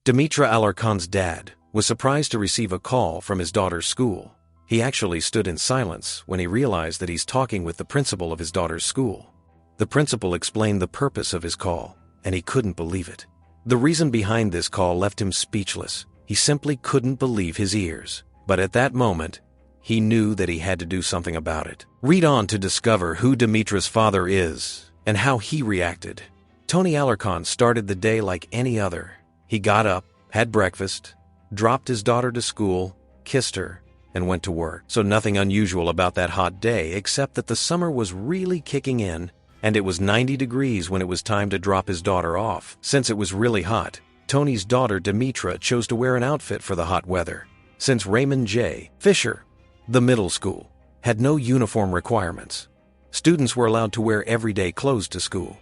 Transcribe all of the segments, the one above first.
Demetra Alarcon's dad was surprised to receive a call from his daughter's school. He actually stood in silence when he realized that he's talking with the principal of his daughter's school. The principal explained the purpose of his call, and he couldn't believe it. The reason behind this call left him speechless. He simply couldn't believe his ears. But at that moment, he knew that he had to do something about it. Read on to discover who Demetra's father is and how he reacted. Tony Alarcon started the day like any other. He got up, had breakfast, dropped his daughter to school, kissed her, and went to work. So nothing unusual about that hot day except that the summer was really kicking in and it was 90 degrees when it was time to drop his daughter off. Since it was really hot, Tony's daughter Demetra chose to wear an outfit for the hot weather. Since Raymond J. Fisher, the middle school, had no uniform requirements, students were allowed to wear everyday clothes to school.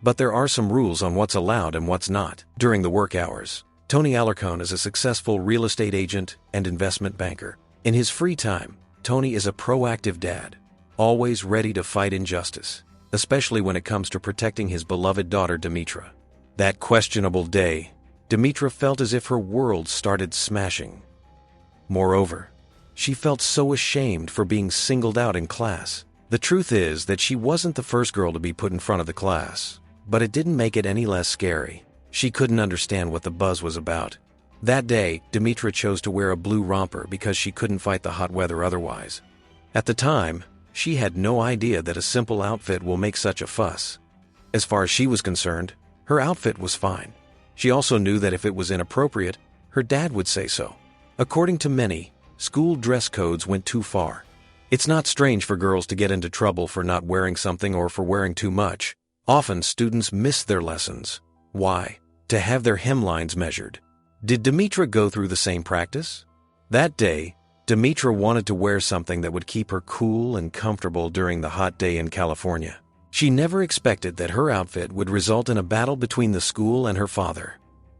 But there are some rules on what's allowed and what's not. During the work hours, Tony Alarcon is a successful real estate agent and investment banker. In his free time, Tony is a proactive dad, always ready to fight injustice, especially when it comes to protecting his beloved daughter Demetra. That questionable day, Demetra felt as if her world started smashing. Moreover, she felt so ashamed for being singled out in class. The truth is that she wasn't the first girl to be put in front of the class, but it didn't make it any less scary. She couldn't understand what the buzz was about. That day, Demetra chose to wear a blue romper because she couldn't fight the hot weather otherwise. At the time, she had no idea that a simple outfit will make such a fuss. As far as she was concerned, her outfit was fine. She also knew that if it was inappropriate, her dad would say so. According to many, school dress codes went too far. It's not strange for girls to get into trouble for not wearing something or for wearing too much. Often students miss their lessons. Why? To have their hemlines measured. Did Demetra go through the same practice? That day, Demetra wanted to wear something that would keep her cool and comfortable during the hot day in California. She never expected that her outfit would result in a battle between the school and her father.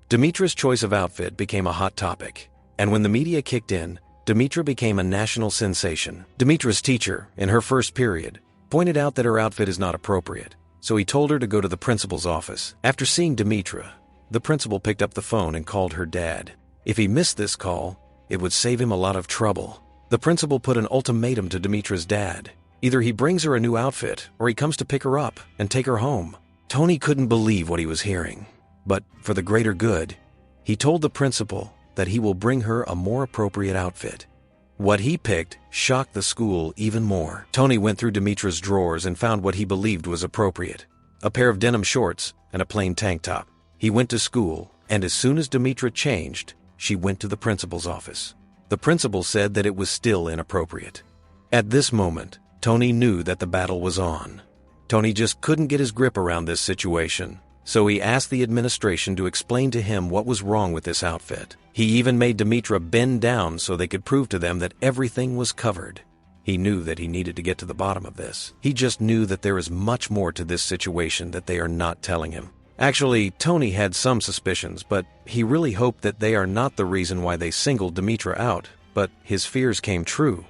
Demetra's choice of outfit became a hot topic, and when the media kicked in, Demetra became a national sensation. Demetra's teacher, in her first period, pointed out that her outfit is not appropriate, so he told her to go to the principal's office. After seeing Demetra, the principal picked up the phone and called her dad. If he missed this call, it would save him a lot of trouble. The principal put an ultimatum to Demetra's dad. Either he brings her a new outfit, or he comes to pick her up and take her home. Tony couldn't believe what he was hearing, but for the greater good, he told the principal that he will bring her a more appropriate outfit. What he picked shocked the school even more. Tony went through Demetra's drawers and found what he believed was appropriate: a pair of denim shorts and a plain tank top. He went to school, and as soon as Demetra changed, she went to the principal's office. The principal said that it was still inappropriate. At this moment, Tony knew that the battle was on. Tony just couldn't get his grip around this situation, so he asked the administration to explain to him what was wrong with this outfit. He even made Demetra bend down so they could prove to them that everything was covered. He knew that he needed to get to the bottom of this. He just knew that there is much more to this situation that they are not telling him. Actually, Tony had some suspicions, but he really hoped that they are not the reason why they singled Demetra out, but his fears came true.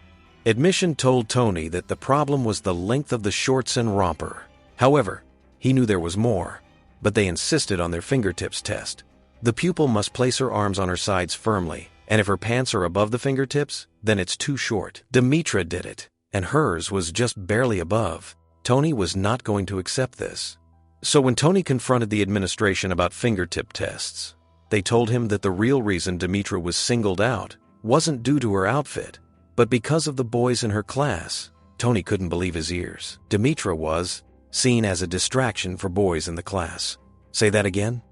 Admission told Tony that the problem was the length of the shorts and romper. However, he knew there was more, but they insisted on their fingertips test. The pupil must place her arms on her sides firmly, and if her pants are above the fingertips, then it's too short. Demetra did it, and hers was just barely above. Tony was not going to accept this. So when Tony confronted the administration about fingertip tests, they told him that the real reason Demetra was singled out wasn't due to her outfit, but because of the boys in her class. Tony couldn't believe his ears. Demetra was seen as a distraction for boys in the class. Say that again?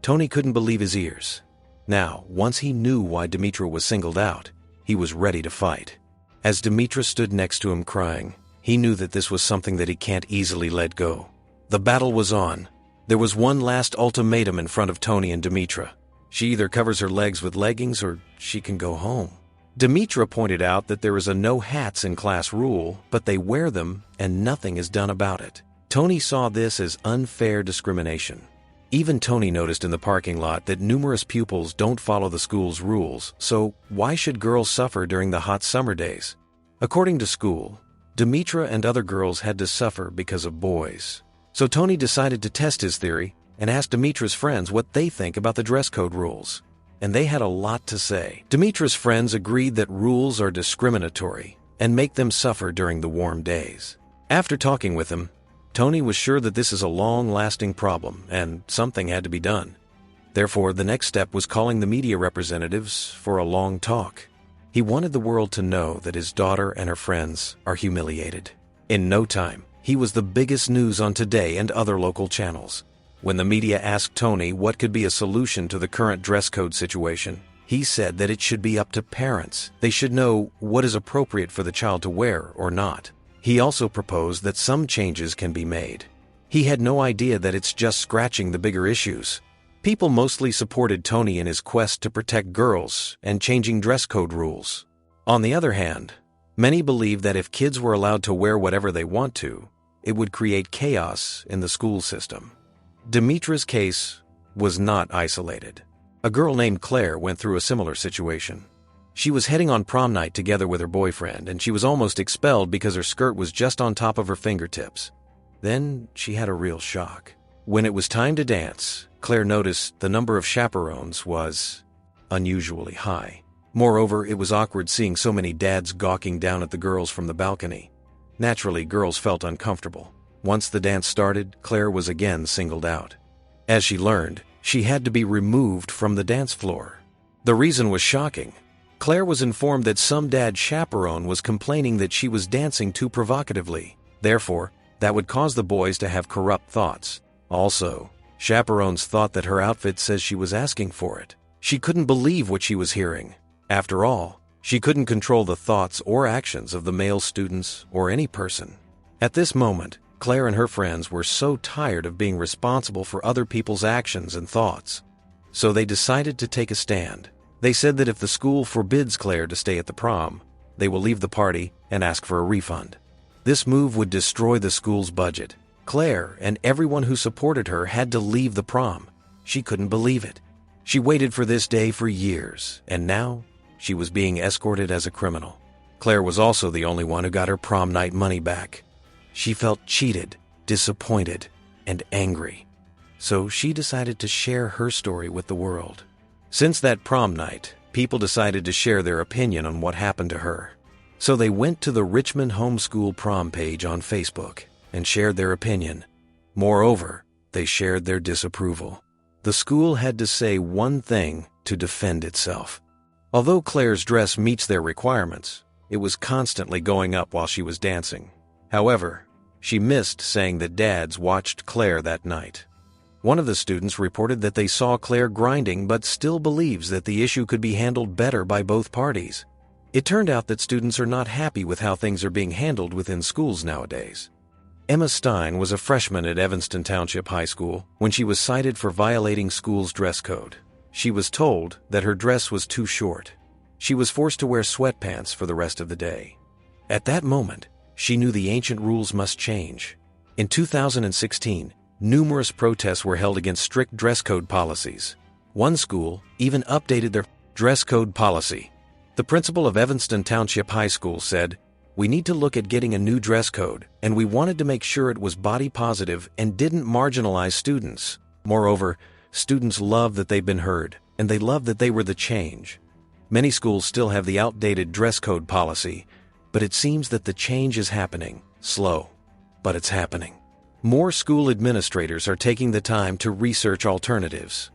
Tony couldn't believe his ears. Now, once he knew why Demetra was singled out, he was ready to fight. As Demetra stood next to him crying, he knew that this was something that he can't easily let go. The battle was on. There was one last ultimatum in front of Tony and Demetra. She either covers her legs with leggings or she can go home. Demetra pointed out that there is a no hats in class rule, but they wear them and nothing is done about it. Tony saw this as unfair discrimination. Even Tony noticed in the parking lot that numerous pupils don't follow the school's rules, so why should girls suffer during the hot summer days? According to school, Demetra and other girls had to suffer because of boys. So Tony decided to test his theory and asked Demetra's friends what they think about the dress code rules. and they had a lot to say. Demetra's friends agreed that rules are discriminatory and make them suffer during the warm days. After talking with him, Tony was sure that this is a long-lasting problem and something had to be done. Therefore, the next step was calling the media representatives for a long talk. He wanted the world to know that his daughter and her friends are humiliated. In no time, he was the biggest news on Today and other local channels. When the media asked Tony what could be a solution to the current dress code situation, he said that it should be up to parents. They should know what is appropriate for the child to wear or not. He also proposed that some changes can be made. He had no idea that it's just scratching the bigger issues. People mostly supported Tony in his quest to protect girls and changing dress code rules. On the other hand, many believe that if kids were allowed to wear whatever they want to, it would create chaos in the school system. Demetra's case was not isolated. A girl named Claire went through a similar situation. She was heading on prom night together with her boyfriend, and she was almost expelled because her skirt was just on top of her fingertips. Then she had a real shock. When it was time to dance, Claire noticed the number of chaperones was unusually high. Moreover, it was awkward seeing so many dads gawking down at the girls from the balcony. Naturally, girls felt uncomfortable. Once the dance started, Claire was again singled out. As she learned, she had to be removed from the dance floor. The reason was shocking. Claire was informed that some dad chaperone was complaining that she was dancing too provocatively. Therefore, that would cause the boys to have corrupt thoughts. Also, chaperones thought that her outfit says she was asking for it. She couldn't believe what she was hearing. After all, she couldn't control the thoughts or actions of the male students or any person. At this moment, Claire and her friends were so tired of being responsible for other people's actions and thoughts. So they decided to take a stand. They said that if the school forbids Claire to stay at the prom, they will leave the party and ask for a refund. This move would destroy the school's budget. Claire and everyone who supported her had to leave the prom. She couldn't believe it. She waited for this day for years, and now she was being escorted as a criminal. Claire was also the only one who got her prom night money back. She felt cheated, disappointed, and angry. So she decided to share her story with the world. Since that prom night, people decided to share their opinion on what happened to her. So they went to the Richmond Homeschool Prom page on Facebook and shared their opinion. Moreover, they shared their disapproval. The school had to say one thing to defend itself. Although Claire's dress meets their requirements, it was constantly going up while she was dancing. However, she missed saying that dads watched Claire that night. One of the students reported that they saw Claire grinding but still believes that the issue could be handled better by both parties. It turned out that students are not happy with how things are being handled within schools nowadays. Emma Stein was a freshman at Evanston Township High School when she was cited for violating school's dress code. She was told that her dress was too short. She was forced to wear sweatpants for the rest of the day. At that moment, she knew the ancient rules must change. In 2016, numerous protests were held against strict dress code policies. One school even updated their dress code policy. The principal of Evanston Township High School said, "We need to look at getting a new dress code, and we wanted to make sure it was body positive and didn't marginalize students. Moreover, students love that they've been heard, and they love that they were the change." Many schools still have the outdated dress code policy, but it seems that the change is happening. Slow, but it's happening. More school administrators are taking the time to research alternatives.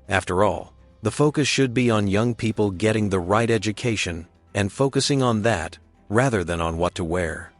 After all, the focus should be on young people getting the right education and focusing on that rather than on what to wear.